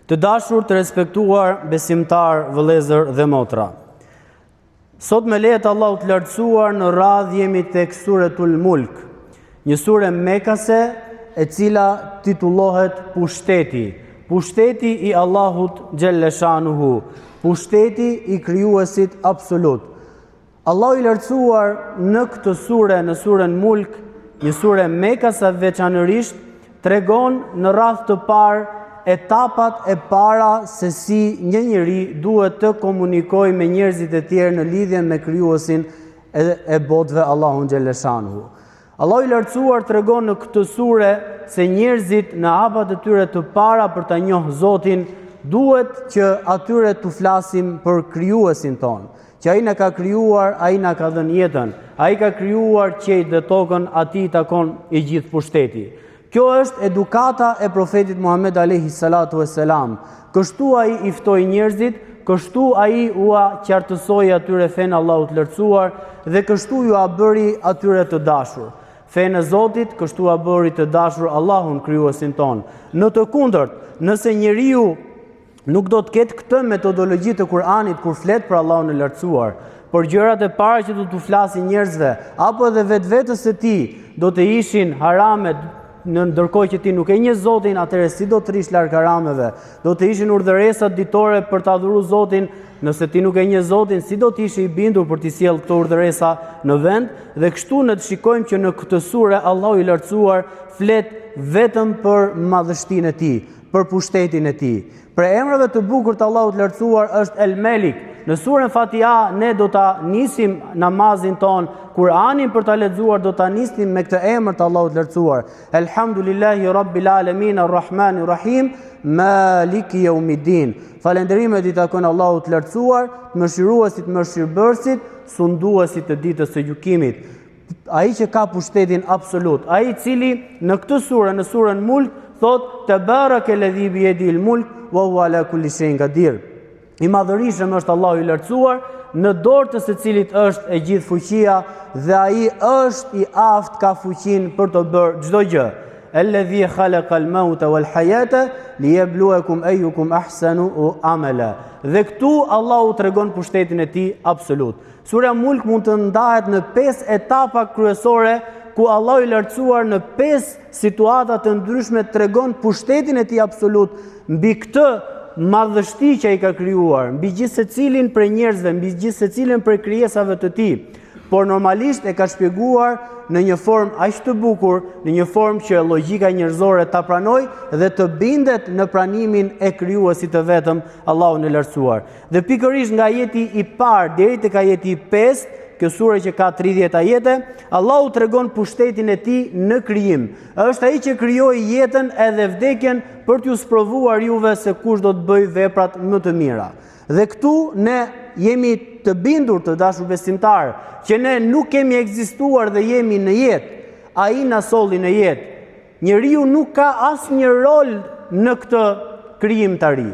Të dashur, të respektuar besimtar, vëllezër dhe motra. Sot me lejet Allahut të lartësuar në radhë jemi tek Suretul Mulk, një sure mekase e cila titullohet Pushteti. Pushteti i Allahut xhelle shanuhu, pushteti i krijuesit absolut. Allahu i lartësuar në këtë sure, në suren Mulk, një sure mekase veçanërisht, tregon në radhë të parë etapat e para se si një njeri duhet të komunikojë me njerëzit e tjerë në lidhje me krijuesin e botëve Allahun xhelle shanuhu. Allahu i lartësuar tregon në këtë sure se njerëzit në hapat e tyre të para për ta njohur Zotin duhet që atyre të flasim për krijuesin ton, që ai na ka krijuar, ai na ka dhënë jetën, ai ka krijuar qiellin dhe tokën, atij takon i gjithë pushteti. Kjo është edukata e profetit Muhammed alayhi salatu vesselam. Kështu ai i ftoi njerëzit, kështu ai ua qartësoi atyre fenë Allahut të lartësuar dhe kështu ju a bëri atyre të dashur. Fenë e Zotit, kështu a bëri të dashur Allahun krijuesin ton. Në të kundërt, nëse njeriu nuk do të ketë këtë metodologji të Kur'anit kur flet për Allahun e lartësuar, por gjërat e para që do t'u flasin njerëzve apo edhe vetvetes së tij do të ishin harame, në ndërkohë që ti nuk e njeh Zotin, atëherë si do të rish larg harameve? Do të ishin urdhëresat ditore për ta adhuruar Zotin. Nëse ti nuk e njeh Zotin, si do të ishe i bindur për t'i sjellë këto urdhëresa në vend? Dhe kështu ne të shikojmë që në këtë sure Allahu i lartësuar flet vetëm për madhështinë e tij, për pushtetin e tij. Për emrave të bukur të Allahut të lartësuar është El Melik. Në surën Fatiha ne do ta nisim namazin ton, Kur'anin për ta lexuar do ta nisim me këtë emër të Allahut të lartësuar. Elhamdulillahi Rabbil Alamin Arrahmanir Rahim Maliki Yawmiddin. Falënderimet i takojnë Allahut të lartësuar, mëshiruesit, mëshirbërësit, sunduesit të ditës së gjykimit. Ai që ka pushtetin absolut, ai i cili në këtë sure, në surën Mulk, thot Tabarakalladhi bi yadihil mulk wa huwa ala kulli shay'in qadir. I madhërisëm është Allahu i lartësuar, në dorë të secilit është e gjithë fuqia dhe ai është i aftë, ka fuqinë për të bërë çdo gjë. Alladhi khalaqal mauta wal hayata liyabluwakum ayyukum ahsanu amala. Dhe këtu Allahu tregon pushtetin e tij absolut. Sura Mulk mund të ndahet në 5 etapa kryesore ku Allahu i lartësuar në 5 situata të ndryshme tregon pushtetin e tij absolut mbi këtë madhështi që ai ka krijuar, mbi gjithë secilin prej njerëzve, mbi gjithë secilin prej krijesave të tij. Por normalisht e ka shpjeguar në një formë aq të bukur, në një formë që logjika njerëzore ta pranojë dhe të bindet në pranimin e krijuesit të vetëm, Allahun e lartësuar. Dhe pikërisht nga ajeti i parë deri tek ajeti i 5, kjo sure që ka 30 ajete, Allahu tregon pushtetin e tij në krijim. Është ai që krijoi jetën edhe vdekjen për t'ju sprovuar juve se kush do të bëjë veprat më të mira. Dhe këtu ne jemi të bindur, të dashur besimtar, që ne nuk kemi ekzistuar dhe jemi në jetë. Ai na solli në jetë. Njeriu nuk ka asnjë rol në këtë krijimtari.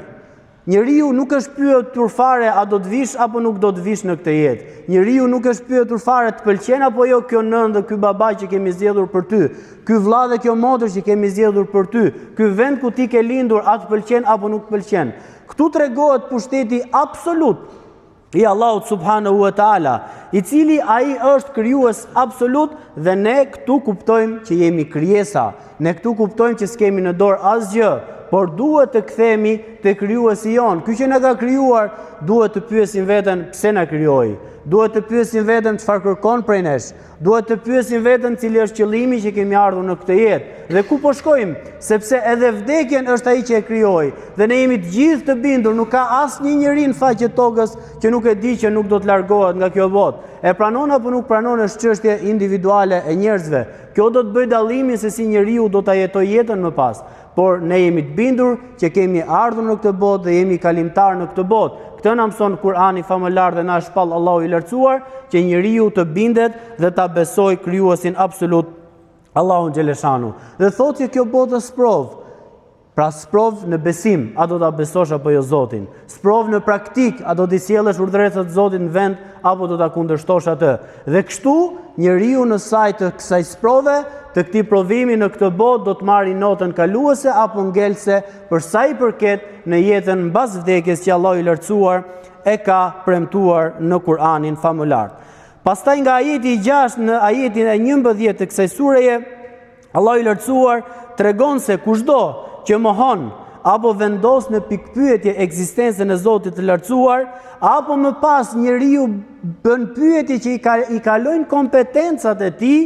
Njeriu nuk është pyetur fare a do të vish apo nuk do të vish në këtë jetë. Njeriu nuk është pyetur fare të pëlqen apo jo kjo nënë dhe ky baba që kemi zgjedhur për ty, ky vëlla dhe kjo motër që kemi zgjedhur për ty, ky vend ku ti ke lindur, a të pëlqen apo nuk të pëlqen. Këtu tregohet pushteti absolut i Allahut subhanahu wa taala, i cili ai është krijues absolut dhe ne këtu kuptojmë që jemi krijesa. Ne këtu kuptojmë që s'kemi në dorë asgjë, por duhet të kthehemi te krijuesi jon. Ky që na ka krijuar, duhet të pyesim veten pse na krijoi. Duhet të pyesim veten çfarë kërkon prej nesh. Duhet të pyesim veten cili është qëllimi që kemi ardhur në këtë jetë dhe ku po shkojmë, sepse edhe vdekjen është ai që e krijoi. Dhe ne jemi të gjithë të bindur, nuk ka asnjë njeri në faqe tokës që nuk e di që nuk do të largohet nga kjo botë. E pranon apo nuk pranon është çështje individuale e njerëzve. Kjo do të bëjë dallimin se si njeriu do ta jetojë jetën më pas. Por ne jemi të bindur që kemi ardhur në këtë botë dhe jemi kalimtar në këtë botë. Këtë na mëson Kur'ani famëlar dhe na shpall Allahu i lartësuar që njeriu të bindet dhe ta besojë krijuesin absolut Allahun xhelle shanu. Dhe thotë që kjo botë është provë. Pra sprov në besim, a do ta besosh apo jo Zotin. Sprov në praktik, a do t'i sjellësh urdhëresat e Zotit në vend apo do ta kundërshtosh atë. Dhe kështu njeriu në saj të kësaj sprove, të këtij provimi në këtë botë do të marrë notën kaluese apo ngelse për sa i përket në jetën mbas vdekjes që Allahu i lartësuar e ka premtuar në Kur'anin famullar. Pastaj nga ajeti i 6 në ajetin e 11 të kësaj sureje, Allahu i lartësuar tregon se kushdo që mohon apo vendos në pikpyetje ekzistencën e Zotit të lartësuar, apo më pas njeriu bën pyetje që i kalojnë kompetencat e tij,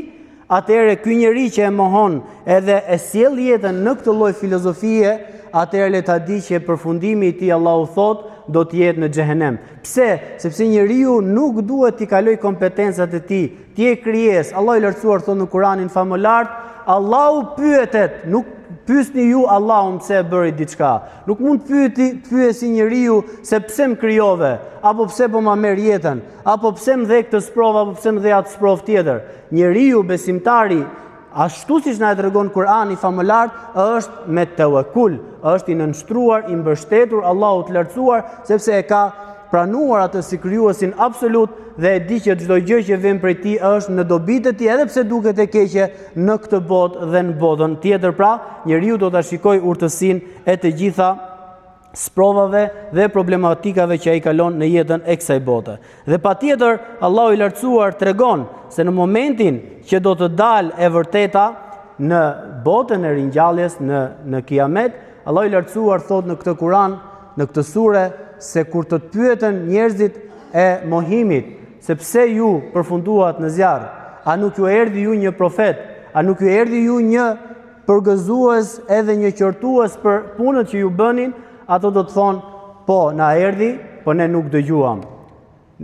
atëherë ky njeri që e mohon edhe e sjell jetën në këtë lloj filozofie, atëherë le ta di që përfundimi i tij Allahu thot do të jetë në xhehenem. Pse? Sepse njeriu nuk duhet t'i kaloj kompetencat e tij. Ti je krijesë. Allahu i lartësuar thot në Kur'anin famullar, Allahu pyetet, nuk pyesni ju Allahun pse e bëri diçka. Nuk mund pyesi njeriu se pse më krijove, apo pse po ma merr jetën, apo pse më dhe këtë sprov, apo pse më dhe atë sprov tjetër. Njeriu besimtari, ashtu siç na e tregon Kur'ani famullar, është me tawakul, është i nënshtruar, i mbështetur Allahut të lartësuar, sepse e ka pranuar atë si krijuesin absolut dhe e di që çdo gjë që vjen prej tij është në dobitë e tij, edhe pse duket e keqe në këtë botë dhe në botën tjetër. Pra, njeriu do ta shikojë urtësinë e të gjitha sprovave dhe problematikave që ai kalon në jetën e kësaj bote. Dhe patjetër Allahu i lartësuar tregon se në momentin që do të dalë e vërteta në botën e ringjalljes në Kiamet, Allahu i lartësuar thot në këtë Kur'an, në këtë sure, se kur të pyeten njerëzit e mohimit se pse ju përfunduat në zjarr, a nuk ju erdhi ju një profet, a nuk ju erdhi ju një përgëzues edhe një qortues për punët që ju bënin, ato do të thonë, po, na erdhi, po ne nuk dëgjuam.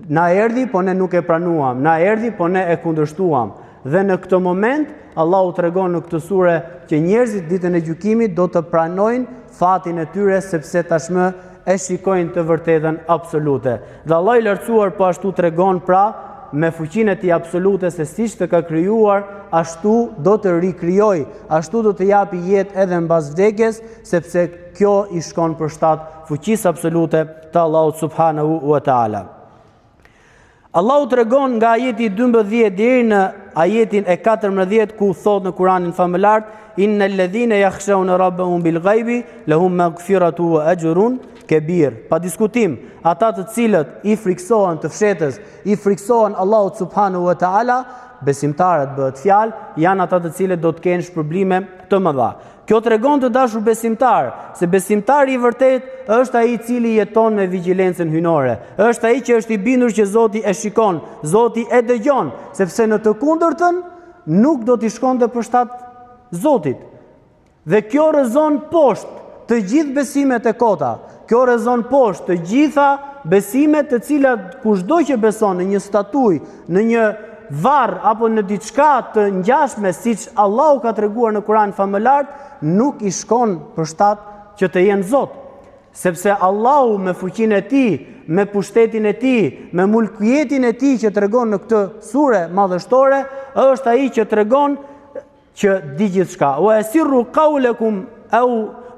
Na erdhi, po ne nuk e pranuam. Na erdhi, po ne e kundërshtuam. Dhe në këtë moment, Allahu tregon në këtë sure që njerëzit ditën e gjykimit do të pranojnë fatin e tyre sepse tashmë e shikojnë të vërtetën absolute. Dhe Allah i lartësuar po ashtu tregon pra me fuqinë e tij absolute se siç të ka krijuar, ashtu do të rikrijojë, ashtu do të japi jetë edhe mbas vdekjes, sepse kjo i shkon për shtat fuqisë absolute të Allahut subhanahu wa taala. Allahu tregon nga ajeti 12 deri në ajetin e 14 ku thot në Kur'anin famullar, innal ladhina yakhshawna rabbahum bil ghaibi lahum maghfiratu wa ajrun kebir. Pa diskutim, ata të cilët i friksohen të fshetës, i friksohen Allahut subhanahu wa taala, besimtarët bëhet fjalë, janë ata të cilët do të kenë shpërblime të mëdha. Kjo tregon të dashur besimtar, se besimtari i vërtet është ai i cili jeton me vigjilencën hyjnore. Është ai që është i bindur që Zoti e shikon, Zoti e dëgjon, sepse në të kundërtën nuk do t'i shkonte për shtat Zotit. Dhe kjo rrezon poshtë të gjithë besimet e kota. Kjo rrezon poshtë të gjitha besimet të cilat kushdo që beson në një statuj, në një varr apo në diçka të ngjashme siç Allahu ka treguar në Kur'an famullar, nuk i shkon për shtat që të jenë Zot. Sepse Allahu me fuqinë e tij, me pushtetin e tij, me mulkiyetin e tij që tregon në këtë sure madhështore, është ai që tregon që di gjithçka. Wa asirru qawlakum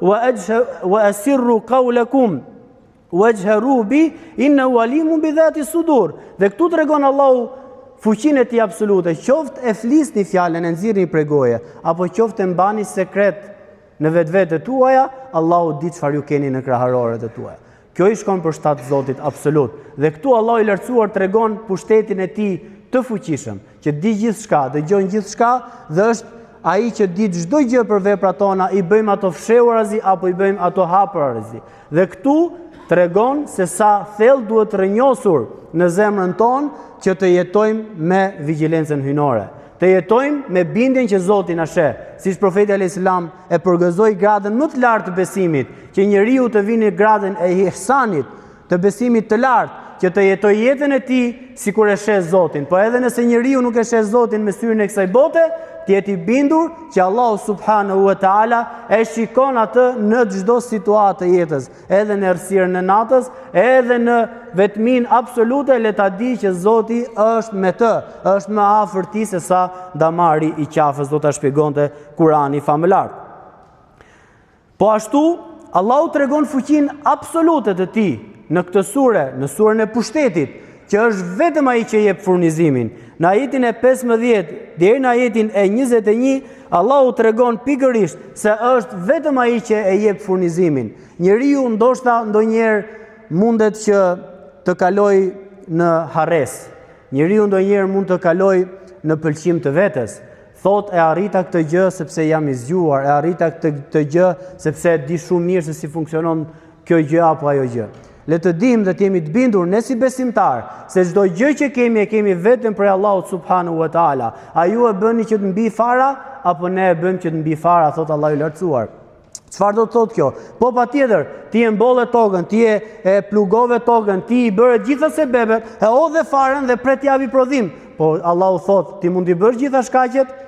wa asirru qawlakum wajharu bi innahu alimun bi dhati sudur. Dhe këtu tregon Allahu fuqinë e tij absolute, qoftë e flisni fjalën, e nxirrni prej goje, apo qoftë e mbani sekret në vetvete tuaja, Allahu di çfarë ju keni në kraharoret e tuaja. Kjo i shkon për shtat Zotit absolut. Dhe këtu Allahu i lartësuar tregon pushtetin e tij të fuqishëm, që di gjithçka, dëgjon gjithçka dhe është ai që di çdo gjë për veprat tona, i bëjmë ato fshehurazi apo i bëjmë ato hapurazi. Dhe këtu tregon se sa thellë duhet rrënjosur në zemrën tonë që të jetojmë me vigjilencën hyjnore. Të jetojmë me bindjen që Zoti na sheh. Siç profeti alayhis salam e përgëzoi gradën më të lartë të besimit, që njeriu të vinë në gradën e ihsanit, të besimit të lartë, që të jetoj jetën e tij sikur e sheh Zotin. Po edhe nëse njeriu nuk e sheh Zotin me syrin e kësaj bote, të jetë i bindur që Allahu subhanahu wa taala e shikon atë në çdo situatë të jetës, edhe në errësirën e natës, edhe në vetmin absolute, le ta di që Zoti është me të, është më afër ti se sa damari i qafës, do ta shpjegonte Kurani famullar. Po ashtu, Allahu tregon fuqinë absolute të tij në këtë sure, në surën e pushtetit, që është vetëm ai që jep furnizimin. Në ajetin e 15 deri në ajetin e 21, Allahu tregon pikërisht se është vetëm ai që e jep furnizimin. Njeriu ndoshta ndonjëherë mundet që të kaloj në harres. Njeriu ndonjëherë mund të kaloj në pëlqim të vetes. Thot e arrita këtë gjë sepse jam i zgjuar, e arrita këtë gjë sepse di shumë mirë se si funksionon kjo gjë apo ajo gjë. Le të dim dhe të jemi të bindur ne si besimtar se çdo gjë që kemi e kemi vetëm për Allahut subhanahu wa taala. A ju e bëni që të mbi fara apo ne e bëjmë që të mbi fara, thot Allahu i lartësuar. Çfarë do të thotë kjo? Po patjetër, ti e mbolle tokën, ti e plugove tokën, ti i bëre gjitha sebebet, e hodhe farën dhe pret javi prodhim. Po Allahu thot, ti mund i bësh gjitha shkaqet,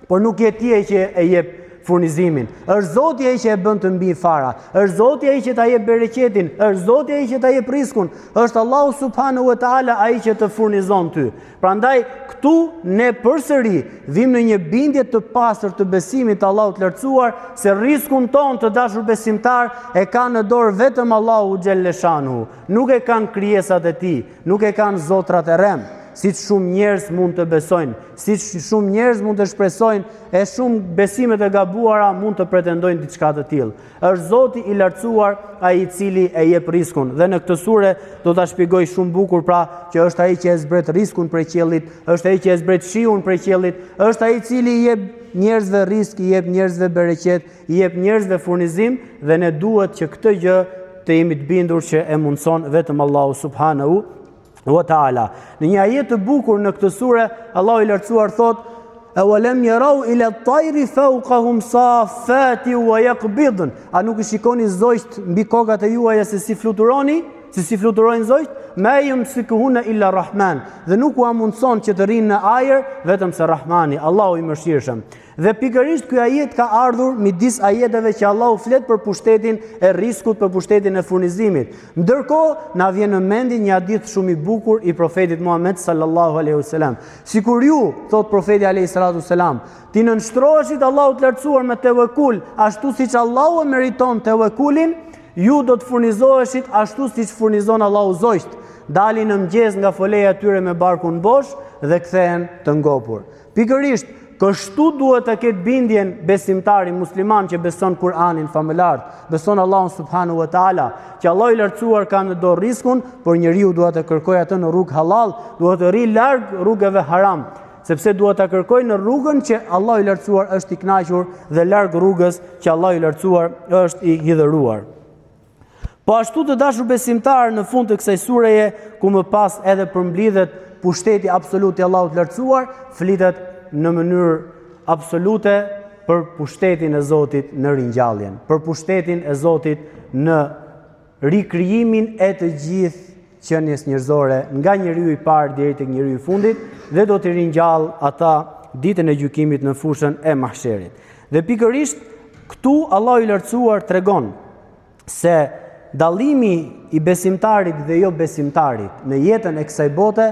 por nuk je ti që e jep furnizimin. Është Zoti ai që e bën të mbi fara. Është Zoti ai që ta jep bereqetin, është Zoti ai që ta jep riskun. Është Allahu subhanahu wa taala ai që të furnizon ty. Prandaj këtu ne përsëri vim në një bindje të pastër të besimit të Allahut të lartësuar se riskun ton të dashur besimtar e ka në dorë vetëm Allahu xhelleshanu. Nuk e kanë krijesat e tij, nuk e kanë zotrat e rrem. Si shumë njerëz mund të besojnë, si shumë njerëz mund të shpresojnë, e shumë besimet e gabuara mund të pretendojnë diçka të tillë. Është Zoti i lartësuar ai i cili e jep riskun. Dhe në këtë sure do ta shpjegoj shumë bukur pra që është ai që e zbret riskun prej qiellit, është ai që e zbret shiun prej qiellit, është ai i cili i jep njerëzve risk, i jep njerëzve bereqet, i jep njerëzve furnizim dhe ne duhet që këtë gjë të jemi të bindur që e mundson vetëm Allahu subhanahu wa taala. Në një ajet të bukur në këtë sure, Allahu i lartësuar thot: "Awalam yarau ila at-tayri fawqahum saffati wa yaqbidun." A nuk i shikoni zojt mbi kokat e juaja se si fluturoni? Se si fluturojnë zojt? Ma yumsikuhunna illa Rahman. Dhe nuk u mundson që të rinë në ajër vetëm se Rahmani, Allahu i mëshirshëm. Dhe pikërisht ky ajet ka ardhur midis ajeteve që Allahu flet për pushtetin e riskut, për pushtetin e furnizimit. Ndërkohë na vjen në mendje një hadith shumë i bukur i profetit Muhammed sallallahu alaihi wasallam. Sikur ju, thot profeti alaihi salatu wasalam, ti nënshtroheshit Allahut të lartësuar me tevekul, ashtu siç Allahu e meriton tevekulin, ju do të furnizoheshit ashtu siç furnizon Allahu zojt. Dalin në mëngjes nga foleja tyre me barkun bosh dhe kthehen të ngopur. Pikërisht kështu duhet të ketë bindjen besimtari musliman që beson Kur'anin famëlart, beson Allahun subhanahu wa taala, që Allahu i lartësuar ka në dorë riskun, por njeriu duhet të kërkojë atë në rrugë halal, duhet të rri larg rrugëve haram, sepse duhet ta kërkojë në rrugën që Allahu i lartësuar është i kënaqur dhe larg rrugës që Allahu i lartësuar është i hidhëruar. Po ashtu të dashur besimtar, në fund të kësaj sureje, ku më pas edhe përmblidhet pushteti absolut i Allahut të lartësuar, flitet në mënyrë absolute për pushtetin e Zotit në ringjalljen, për pushtetin e Zotit në rikrijimin e të gjithë qenies njerëzore, nga njeriu i parë deri tek njeriu i fundit, dhe do të ringjall ata ditën e gjykimit në fushën e mahsherit. Dhe pikërisht këtu Allahu i lartësuar tregon se dallimi i besimtarit dhe jo besimtarit në jetën e kësaj bote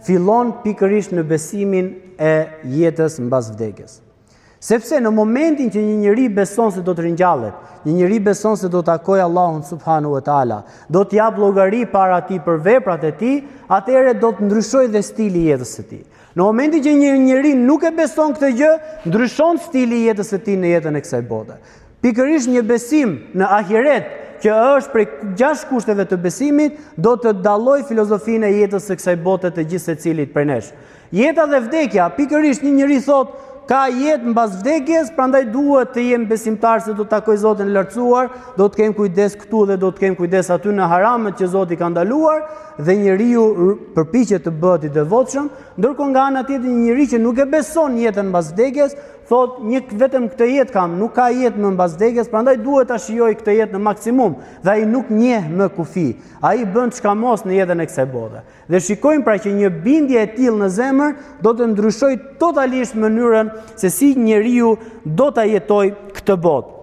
fillon pikërisht në besimin e jetës mbas vdekjes. Sepse në momentin që një njeri beson se do të ringjallet, një njeri beson se do të takojë Allahun subhanahu wa taala, do të jap llogari para tij për veprat e tij, atëherë do të ndryshojë dhe stili i jetës së tij. Në momentin që një njeri nuk e beson këtë gjë, ndryshon stili i jetës së tij në jetën e kësaj bote. Pikërisht një besim në ahiret që është prej 6 kushteve të besimit, do të dalloj filozofinë e jetës së kësaj bote të gjithë secilit prej nesh. Jeta dhe vdekja, pikërisht një njeri thot, ka jetë mbas vdekjes, prandaj duhet të jem besimtar se do të takoj Zotin e lartësuar, do të kem kujdes këtu dhe do të kem kujdes aty në haramet që Zoti ka ndaluar, dhe njeriu përpiqet të bëhet i devotshëm, ndërkohë nga ana tjetër një njeri që nuk e beson jetën mbas vdekjes, thot vetëm këtë jetë kam, nuk ka jetë më mbas vdekjes, prandaj duhet ta shijoj këtë jetë në maksimum, dhe ai nuk njeh më kufi. Ai bën çkamos në jetën e kësaj bote. Dhe shikojmë pra që një bindje e tillë në zemër do të ndryshojë totalisht mënyrën se si njeriu do ta jetojë këtë botë.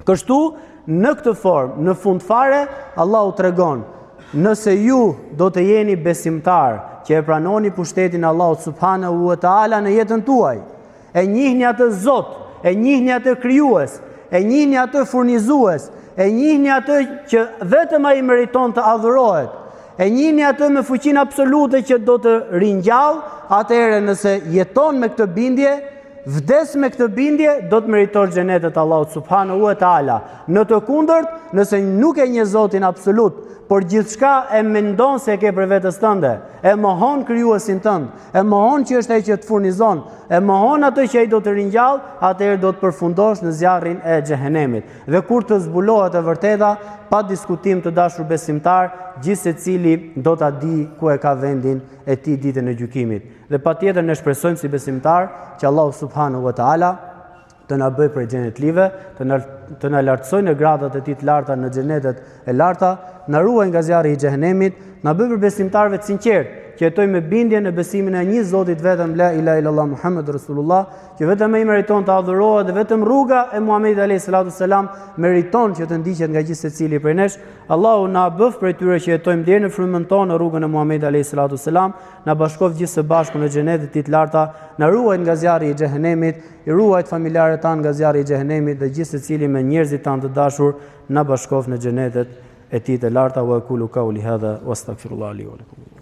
Kështu, në këtë formë, në fund fare, Allahu tregon, nëse ju do të jeni besimtar, që e pranoni pushtetin e Allahut subhanahu wa taala në jetën tuaj, e njihni atë Zot, e njihni atë krijues, e njihni atë furnizues, e njihni atë që vetëm ai meriton të adhurohet, e njihni atë me fuqinë absolute që do të ringjall, atëherë nëse jeton me këtë bindje, vdes me këtë bindje, do të meriton xhenetet Allahut subhanahu wa taala. Në të kundërt, nëse nuk e njeh Zotin absolut, por gjithçka e mendon se e ke për vetes tënde, e mohon krijuesin tënd, e mohon që është ai që të furnizon, e mohon atë që ai do të ringjall, atëherë do të përfundosh në zjarrin e xhehenemit. Dhe kur të zbulohet e vërteta, pa diskutim të dashur besimtar, gjithsecili do ta di ku e ka vendin e tij ditën e gjykimit. Dhe patjetër ne shpresojmë si besimtar që Allahu subhanahu wa taala të na bëj prej xhenetlive, të na lartësoj në gradat e tij të larta në xhenetet e larta, na ruaj nga zjarri i xhehenemit, na bëj për besimtarëve të sinqertë, që jetojmë me bindje në besimin e një Zotit vetëm, la ilaha illallah Muhammedur Rasulullah, që vetëm ai meriton të adhurohet dhe vetëm rruga e Muhamedit alayhis salatu selam meriton që të ndiqet nga gjithë secili prej nesh. Allahu na bëf prej tyre që jetojmë deri në frymën tonë në rrugën e Muhamedit alayhis salatu selam, na bashkoft gjithë së bashku në xhenetet e tij të larta, na ruaj nga zjarri i xhehenemit, i ruajt familjarët tanë nga zjarri i xhehenemit dhe gjithë secili me njerëzit tanë të dashur na bashkoft në xhenetet e tij të larta. Wa aqulu qawli hadha wastaghfirullaha li wa lakum.